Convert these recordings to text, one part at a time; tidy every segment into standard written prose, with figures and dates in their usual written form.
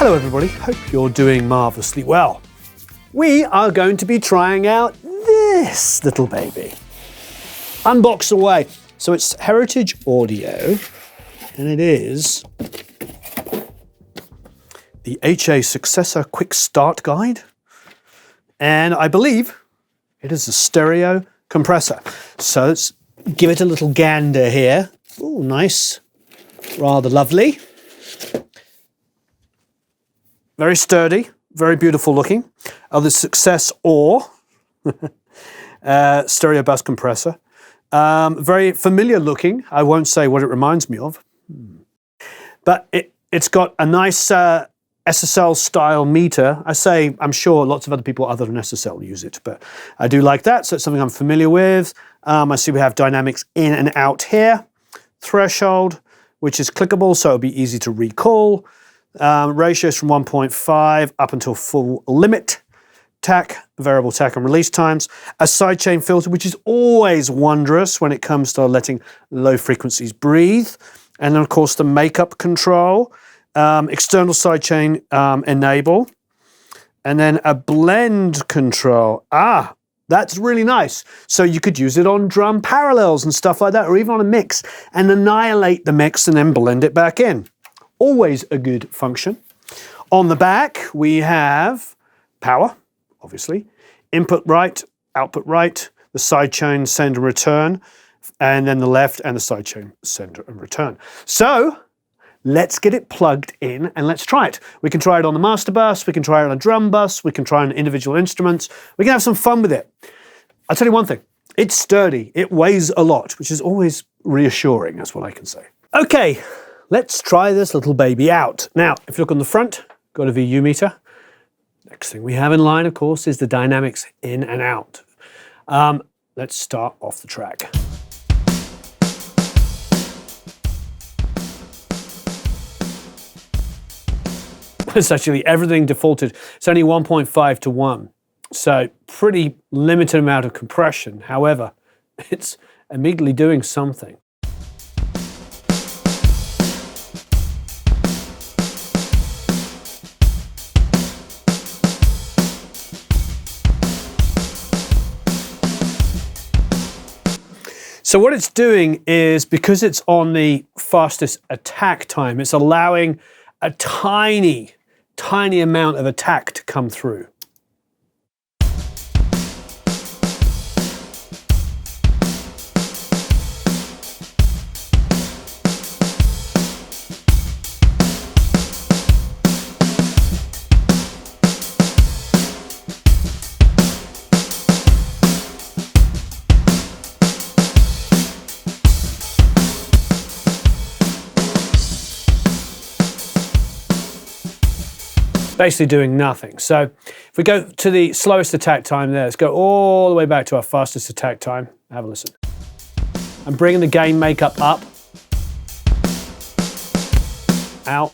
Hello everybody, hope you're doing marvellously well. We are going to be trying out this little baby. Unbox away. So it's Heritage Audio, and it is the HA Successor Quick Start Guide. And I believe it is a stereo compressor. So let's give it a little gander here. Oh, nice, rather lovely. Very sturdy, very beautiful looking. The Success or stereo bus compressor. Very familiar looking. I won't say what it reminds me of. But it's got a nice SSL style meter. I'm sure lots of other people other than SSL use it, but I do like that. So it's something I'm familiar with. I see we have dynamics in and out here. Threshold, which is clickable, so it'll be easy to recall. Ratios from 1.5 up until full limit. TAC, variable TAC and release times. A sidechain filter, which is always wondrous when it comes to letting low frequencies breathe. And then, of course, the makeup control. External sidechain enable. And then a blend control. That's really nice. So you could use it on drum parallels and stuff like that, or even on a mix, and annihilate the mix and then blend it back in. Always a good function. On the back, we have power, obviously, input right, output right, the sidechain send and return, and then the left and the sidechain send and return. So let's get it plugged in and let's try it. We can try it on the master bus, we can try it on a drum bus, we can try it on individual instruments. We can have some fun with it. I'll tell you one thing, it's sturdy, it weighs a lot, which is always reassuring, that's what I can say. Okay. Let's try this little baby out. Now, if you look on the front, got a VU meter. Next thing we have in line, of course, is the dynamics in and out. Let's start off the track. It's actually everything defaulted. It's only 1.5 to 1. So pretty limited amount of compression. However, it's immediately doing something. So what it's doing is, because it's on the fastest attack time, it's allowing a tiny, tiny amount of attack to come through. Basically doing nothing. So if we go to the slowest attack time there, let's go all the way back to our fastest attack time. Have a listen. I'm bringing the gain makeup up, out.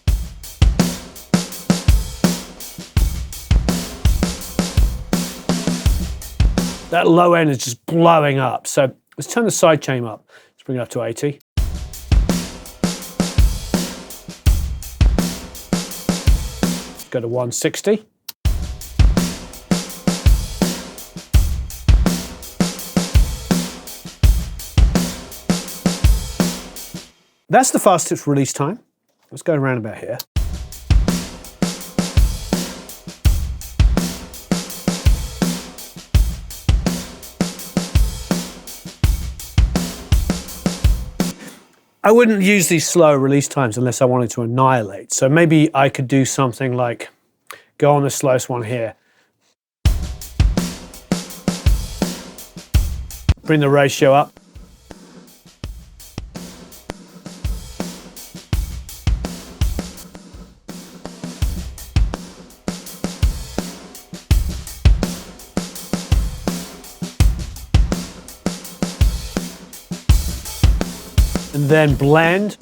That low end is just blowing up. So let's turn the sidechain up. Let's bring it up to 80. Go to 160. That's the fastest release time. Let's go around about here. I wouldn't use these slow release times unless I wanted to annihilate. So maybe I could do something like go on the slowest one here. Bring the ratio up. And then blend.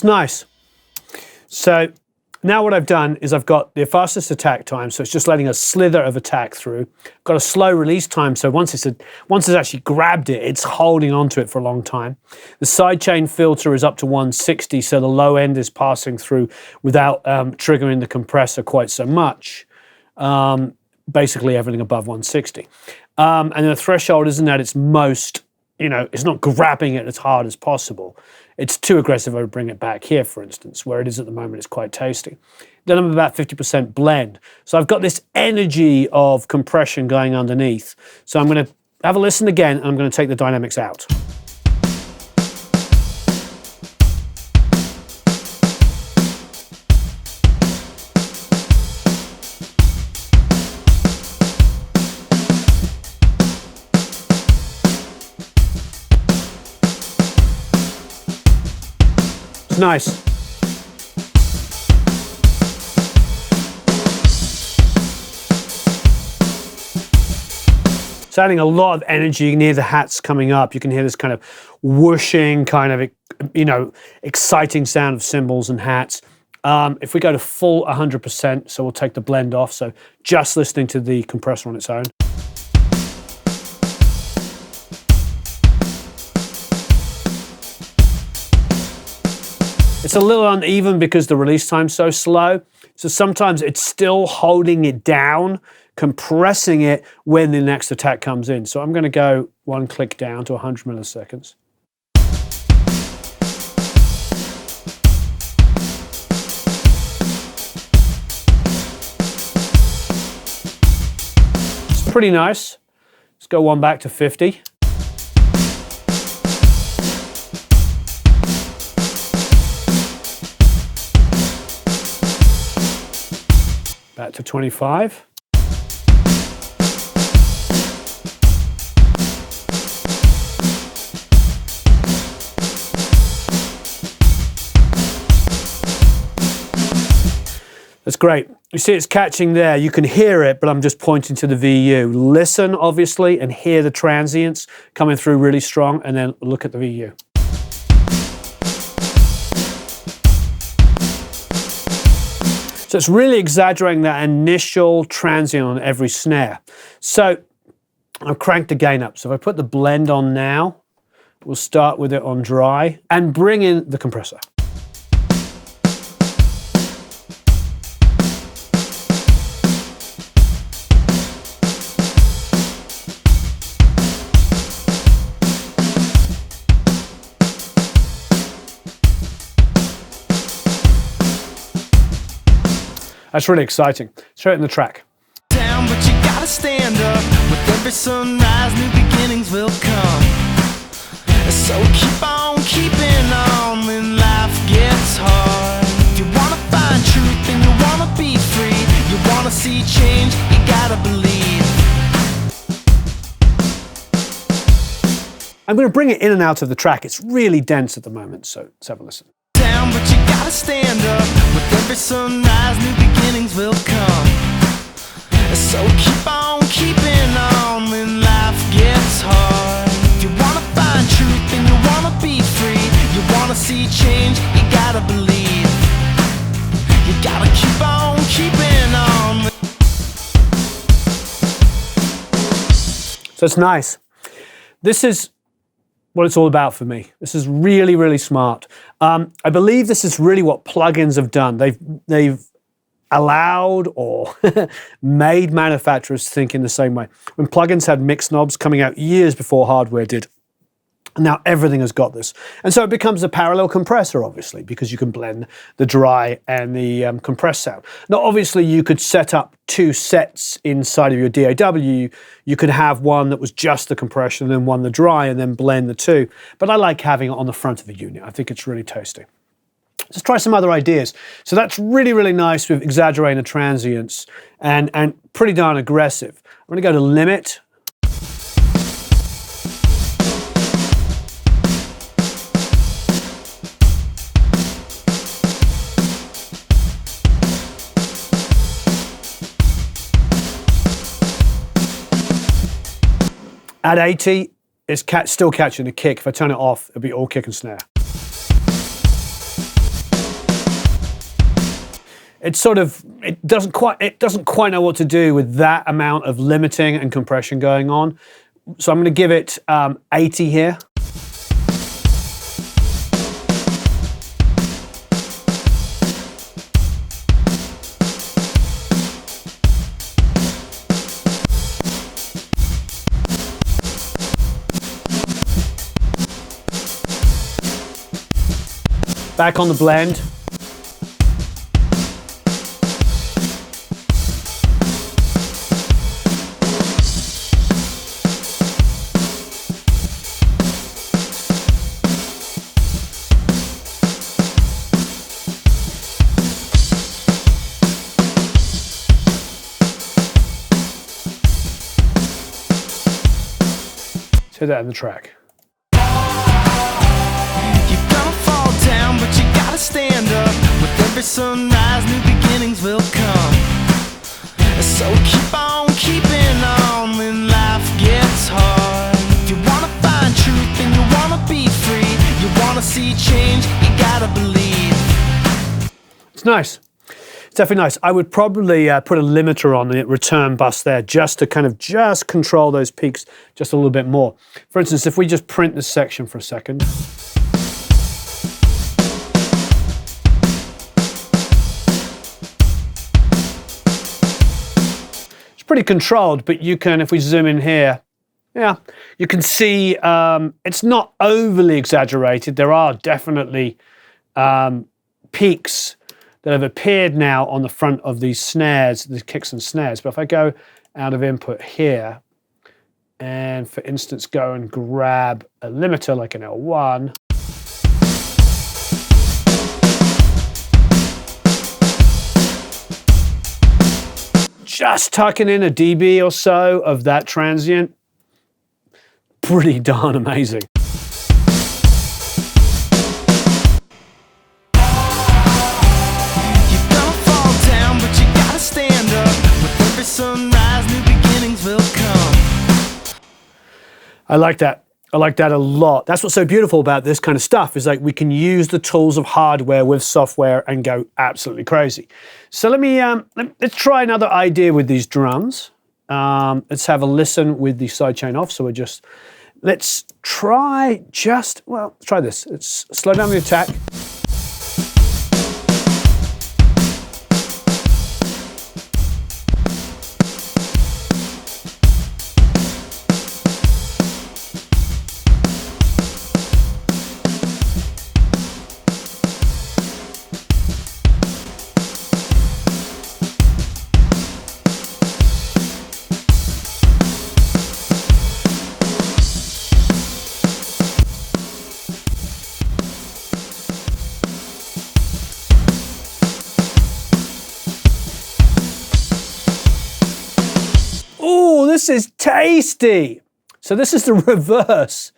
nice. So now what I've done is I've got the fastest attack time, so it's just letting a slither of attack through. Got a slow release time, so once it's actually grabbed it, it's holding onto it for a long time. The sidechain filter is up to 160, so the low end is passing through without triggering the compressor quite so much. Basically everything above 160. And the threshold isn't at its most, it's not grabbing it as hard as possible. It's too aggressive. I would bring it back here, for instance, where it is at the moment. It's quite tasty. Then I'm about 50% blend. So I've got this energy of compression going underneath. So I'm going to have a listen again, and I'm going to take the dynamics out. Nice. It's adding a lot of energy near the hats coming up. You can hear this kind of whooshing, kind of, exciting sound of cymbals and hats. If we go to full 100%, so we'll take the blend off, so just listening to the compressor on its own. It's a little uneven because the release time's so slow. So sometimes it's still holding it down, compressing it when the next attack comes in. So I'm going to go one click down to 100 milliseconds. It's pretty nice. Let's go one back to 50. Back to 25. That's great. You see it's catching there. You can hear it, but I'm just pointing to the VU. Listen, obviously, and hear the transients coming through really strong, and then look at the VU. So it's really exaggerating that initial transient on every snare. So I've cranked the gain up. So if I put the blend on now, we'll start with it on dry and bring in the compressor. That's really exciting. Straight in the track. Down, but you gotta stand up. With every sunrise, new beginnings will come. So keep on keeping on when life gets hard. If you wanna find truth and you wanna be free, you wanna see change, you gotta believe. I'm going to bring it in and out of the track. It's really dense at the moment, so let's have a listen. Down, but you gotta stand up. With every sunrise, new beginnings will come. So keep on keeping on when life gets hard. If you wanna find truth and you wanna be free, you wanna see change, you gotta believe. You gotta keep on keeping on. So it's nice. This is what it's all about for me. This is really, really smart. I believe this is really what plugins have done. They've allowed or made manufacturers think in the same way. When plugins had mix knobs coming out years before hardware did, now everything has got this. And so it becomes a parallel compressor, obviously, because you can blend the dry and the compressed sound. Now, obviously, you could set up two sets inside of your DAW. You could have one that was just the compression and then one the dry and then blend the two. But I like having it on the front of the unit. I think it's really tasty. Let's try some other ideas. So that's really, really nice with exaggerating the transients and pretty darn aggressive. I'm going to go to limit. At 80, it's still catching the kick. If I turn it off, it'll be all kick and snare. It sort of, it doesn't quite know what to do with that amount of limiting and compression going on. So I'm going to give it 80 here. Back on the blend. Say that in the track. Stand up with every sunrise, new beginnings will come. So keep on keeping on when life gets hard. If you wanna find truth and you wanna be free, you wanna see change, you gotta believe. It's nice. It's definitely nice. I would probably put a limiter on the return bus there just to kind of just control those peaks just a little bit more. For instance, if we just print this section for a second. Pretty controlled, but you can, if we zoom in here, yeah, you can see it's not overly exaggerated. There are definitely peaks that have appeared now on the front of these snares, these kicks and snares. But if I go out of input here, and for instance, go and grab a limiter like an L1, just tucking in a dB or so of that transient, pretty darn amazing. You don't fall down, but you gotta stand up. With every sunrise, new beginnings will come. I like that. I like that a lot. That's what's so beautiful about this kind of stuff is like we can use the tools of hardware with software and go absolutely crazy. So let's try another idea with these drums. Let's have a listen with the sidechain off. So let's try this. Let's slow down the attack. This is tasty. So this is the reverse.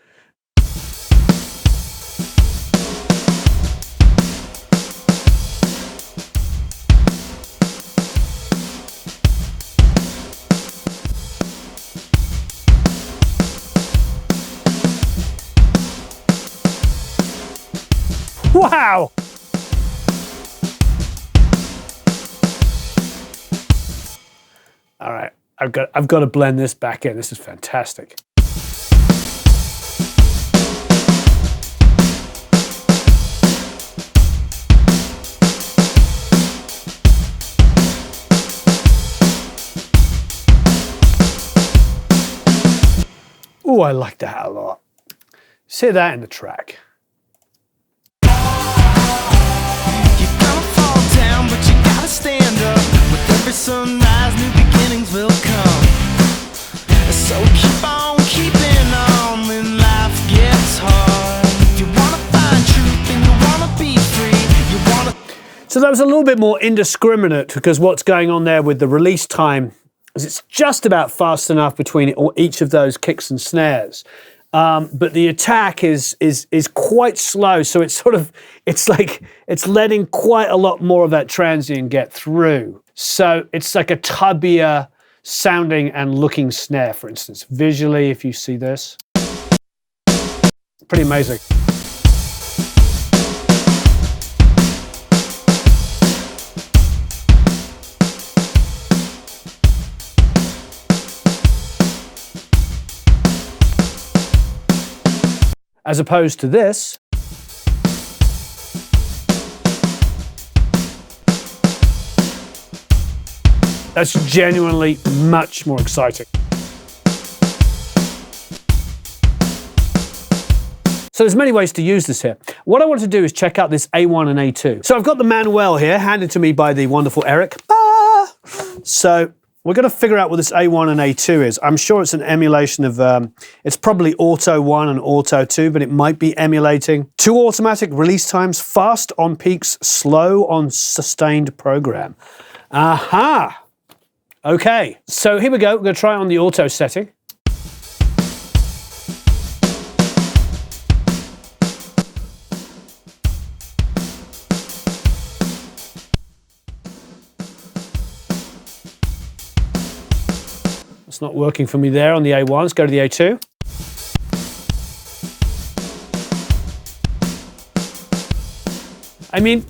Wow. All right. I've got to blend this back in. This is fantastic. Oh, I like that a lot. See that in the track. You don't fall down, but you gotta stand up. With every sunrise, new beginnings will come. So keep on keeping on when life gets hard. If you wanna find truth and you wanna be free, you wanna. So that was a little bit more indiscriminate because what's going on there with the release time is it's just about fast enough between each of those kicks and snares. But the attack is quite slow, so it's like it's letting quite a lot more of that transient get through. So it's like a tubbier sounding and looking snare, for instance. Visually, if you see this, pretty amazing. as opposed to this. That's genuinely much more exciting. So there's many ways to use this here. What I want to do is check out this A1 and A2. So I've got the manual here, handed to me by the wonderful Eric. So we're going to figure out what this A1 and A2 is. I'm sure it's an emulation of, it's probably Auto 1 and Auto 2, but it might be emulating 2 automatic release times, fast on peaks, slow on sustained program. Aha! Okay, so here we go. We're going to try on the auto setting. It's not working for me there on the A1. Let's go to the A2. I mean,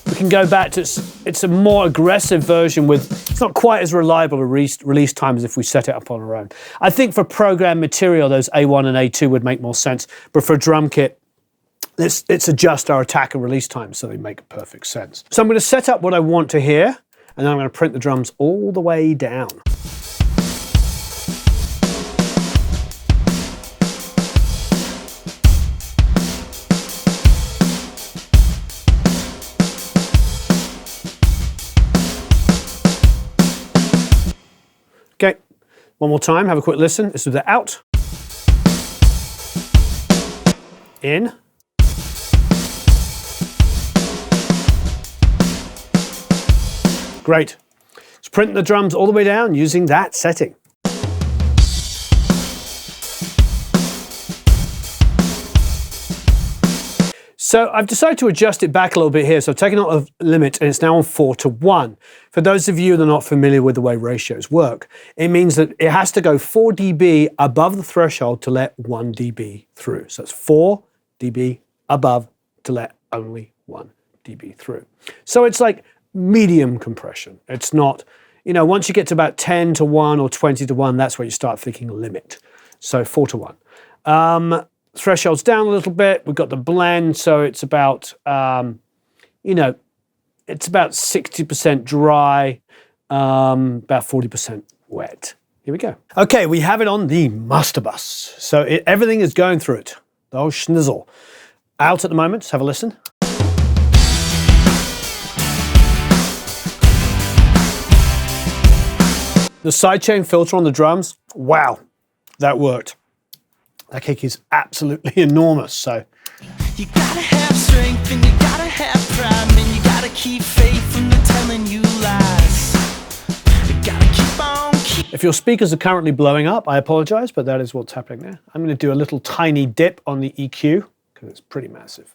we can go back to, it's a more aggressive version with, it's not quite as reliable a release time as if we set it up on our own. I think for program material, those A1 and A2 would make more sense, but for a drum kit, let's adjust our attack and release times so they make perfect sense. So I'm going to set up what I want to hear, and then I'm going to print the drums all the way down. Okay, one more time, have a quick listen. This is the out, in, great. Let's print the drums all the way down using that setting. So I've decided to adjust it back a little bit here. So I've taken out a limit and it's now on 4:1. For those of you that are not familiar with the way ratios work, it means that it has to go 4 dB above the threshold to let 1 dB through. So it's 4 dB above to let only 1 dB through. So it's like medium compression. It's not, you know, once you get to about 10:1 or 20:1, that's where you start thinking limit. So 4:1. Threshold's down a little bit. We've got the blend, so it's about, you know, it's about 60% dry, about 40% wet. Here we go. Okay, we have it on the master bus. So everything is going through it. Oh, schnizzle. Out at the moment, let's have a listen. The sidechain filter on the drums, wow, that worked. That kick is absolutely enormous, so. You gotta have strength and you gotta have pride, and you gotta keep faith from the telling you lies. You gotta keep on keep. If your speakers are currently blowing up, I apologize, but that is what's happening there. I'm gonna do a little tiny dip on the EQ, because it's pretty massive.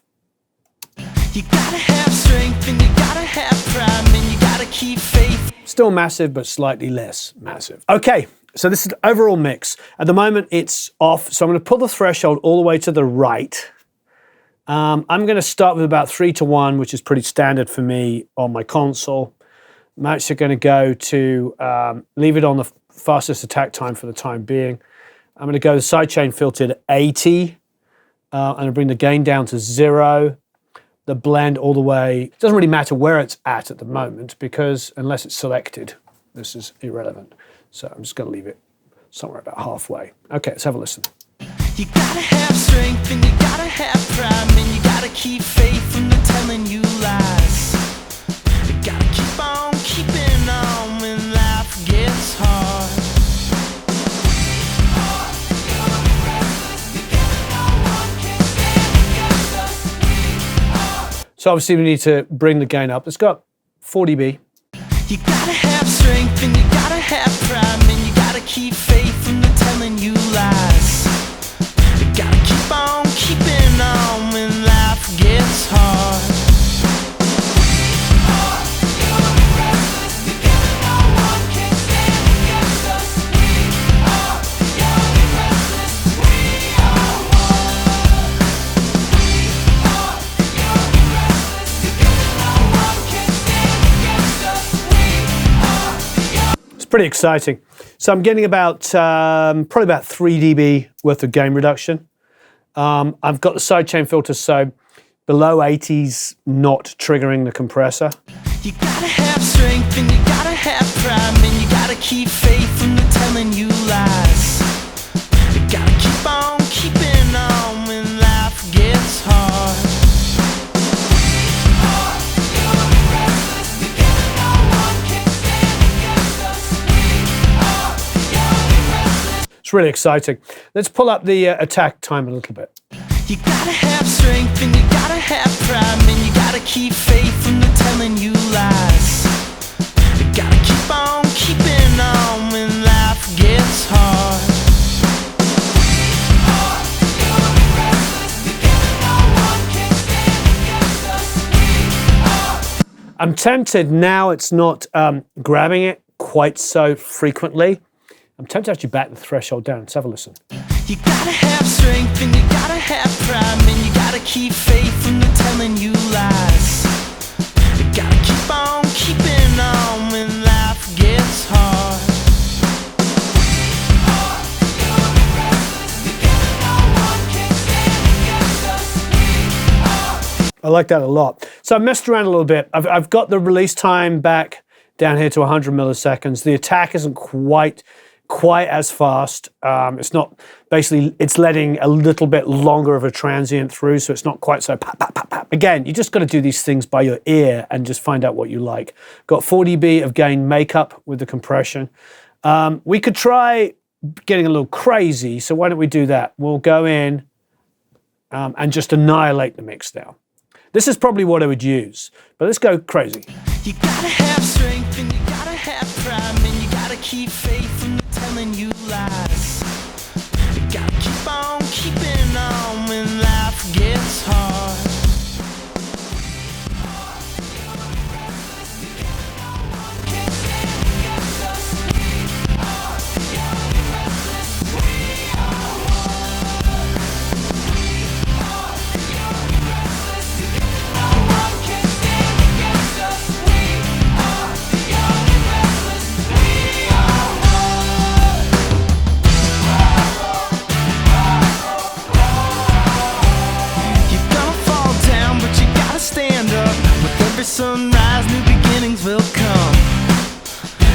You gotta have strength and you gotta have pride, and you gotta keep faith. Still massive, but slightly less massive. Okay. So this is the overall mix. At the moment, it's off. So I'm going to put the threshold all the way to the right. I'm going to start with about 3:1, which is pretty standard for me on my console. I'm actually going to go to leave it on the fastest attack time for the time being. I'm going to go the sidechain filter to 80. And bring the gain down to 0. The blend all the way. It doesn't really matter where it's at the moment, because unless it's selected, this is irrelevant. So I'm just going to leave it somewhere about halfway. Okay, let's have a listen. You gotta have strength and you gotta have pride, and you gotta keep faith from the telling you lies. You gotta keep on keeping on when life gets hard. So obviously we need to bring the gain up. It's got 4 dB. You gotta have strength and you gotta have pride, and you gotta keep faith from the telling you lies. You gotta keep on keeping on when life gets hard. Pretty exciting. So I'm getting about probably about 3 dB worth of gain reduction. I've got the sidechain filter, so below 80's not triggering the compressor. You gotta have strength and you gotta have pride, and you gotta keep faith when they're telling you lies. You gotta keep on keeping on when life gets hard. It's really exciting. Let's pull up the attack time a little bit. You gotta have strength and you gotta have pride, and you gotta keep faith when they're telling you lies. You gotta keep on keeping on when life gets hard. I'm tempted now it's not grabbing it quite so frequently. I'm tempted to actually back the threshold down. Let's have a listen. You gotta have strength and you gotta have pride, and you gotta keep faith when they're telling you lies. You gotta keep on keeping on when life gets hard. I like that a lot. So I messed around a little bit. I've got the release time back down here to 100 milliseconds. The attack isn't quite as fast. It's not, basically, it's letting a little bit longer of a transient through, so it's not quite so pop, pop, pop, pop. Again, you just got to do these things by your ear and just find out what you like. Got 4 dB of gain makeup with the compression. We could try getting a little crazy, so why don't we do that? We'll go in and just annihilate the mix now. This is probably what I would use, but let's go crazy. You gotta have strength and you gotta have pride, and you gotta keep faith when they're telling you lies. You gotta keep on keeping on when life gets hard. Sunrise, new beginnings will come.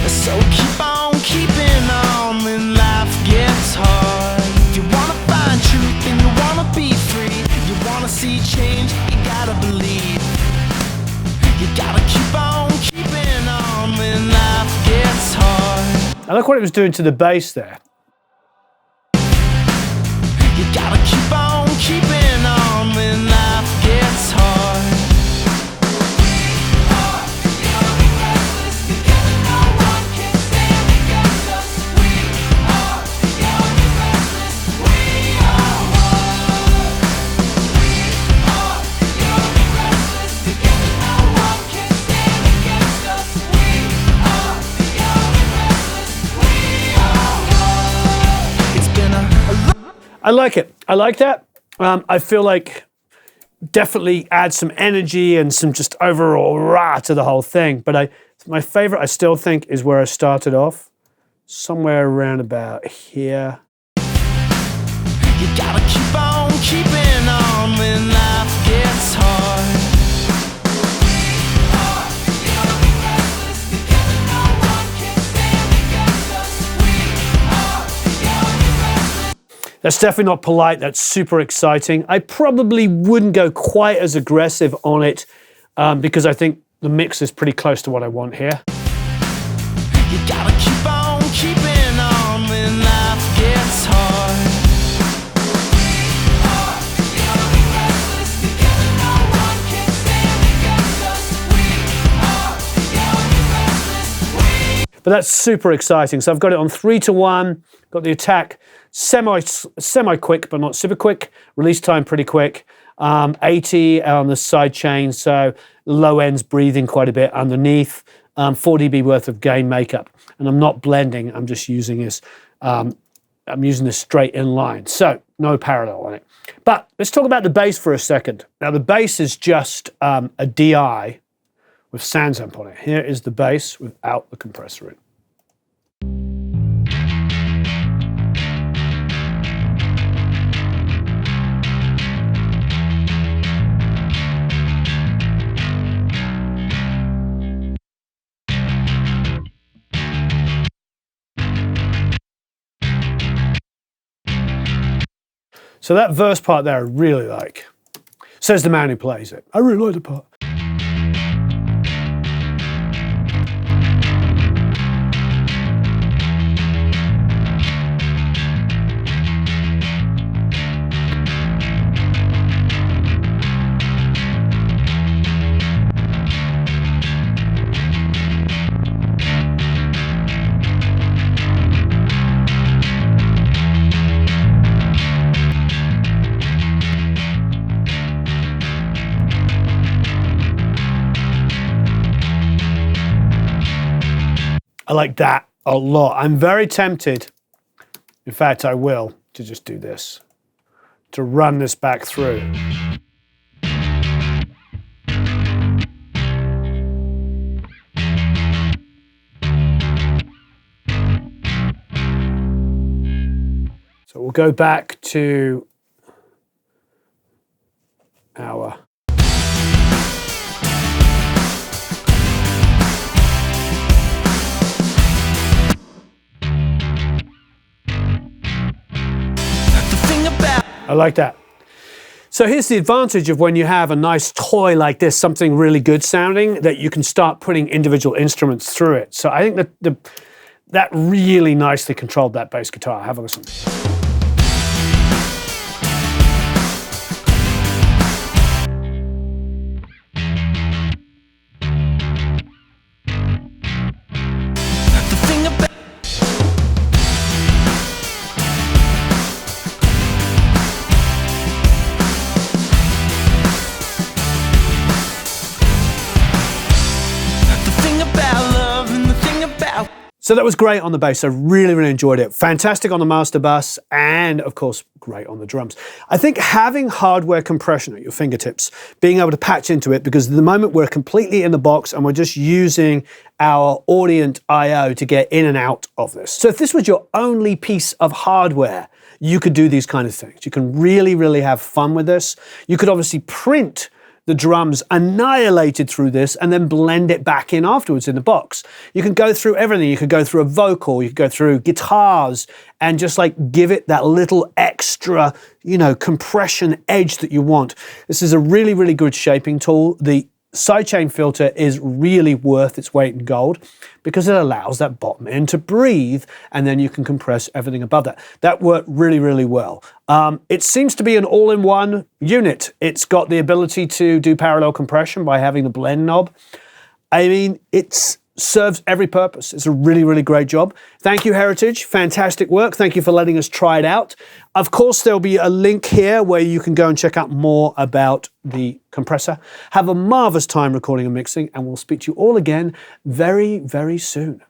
So keep on keeping on when life gets hard. If you wanna find truth and you wanna be free, you wanna see change, you gotta believe. You gotta keep on keeping on when life gets hard. I like what it was doing to the bass there. You gotta keep on keeping on when life gets hard. I like it. I like that. I feel like definitely add some energy and some just overall rah to the whole thing. But my favorite, I still think, is where I started off, somewhere around about here. You gotta keep on keeping on when life gets hard. That's definitely not polite. That's super exciting. I probably wouldn't go quite as aggressive on it because I think the mix is pretty close to what I want here. You gotta keep on keeping on when life gets hard. But that's super exciting. So I've got it on 3-to-1, got the attack semi quick, but not super quick. Release time pretty quick. 80 on the side chain, so low end's breathing quite a bit underneath. 4 dB worth of gain makeup. And I'm not blending, I'm just using this. I'm using this straight in line. So no parallel on it. But let's talk about the bass for a second. Now the bass is just a DI with sans amp on it. Here is the bass without the compressor in. So that verse part there I really like. Says the man who plays it. I really like the part. I like that a lot. I'm very tempted, in fact I will, to just do this, to run this back through. So we'll go back to our I like that. So here's the advantage of when you have a nice toy like this, something really good sounding, that you can start putting individual instruments through it. So I think that really nicely controlled that bass guitar. Have a listen. So that was great on the bass. I really, really enjoyed it. Fantastic on the master bus and, of course, great on the drums. I think having hardware compression at your fingertips, being able to patch into it, because at the moment we're completely in the box and we're just using our Audient I/O to get in and out of this. So if this was your only piece of hardware, you could do these kind of things. You can really, really have fun with this. You could obviously print the drums annihilated through this and then blend it back in afterwards in the box. You can go through everything. You could go through a vocal, you could go through guitars and just like give it that little extra, you know, compression edge that you want. This is a really, really good shaping tool. The Sidechain Filter is really worth its weight in gold because it allows that bottom end to breathe and then you can compress everything above that. That worked really, really well. It seems to be an all-in-one unit. It's got the ability to do parallel compression by having the blend knob. I mean, it serves every purpose. It's a really, really great job. Thank you, Heritage. Fantastic work. Thank you for letting us try it out. Of course, there'll be a link here where you can go and check out more about the compressor. Have a marvelous time recording and mixing, and we'll speak to you all again very, very soon.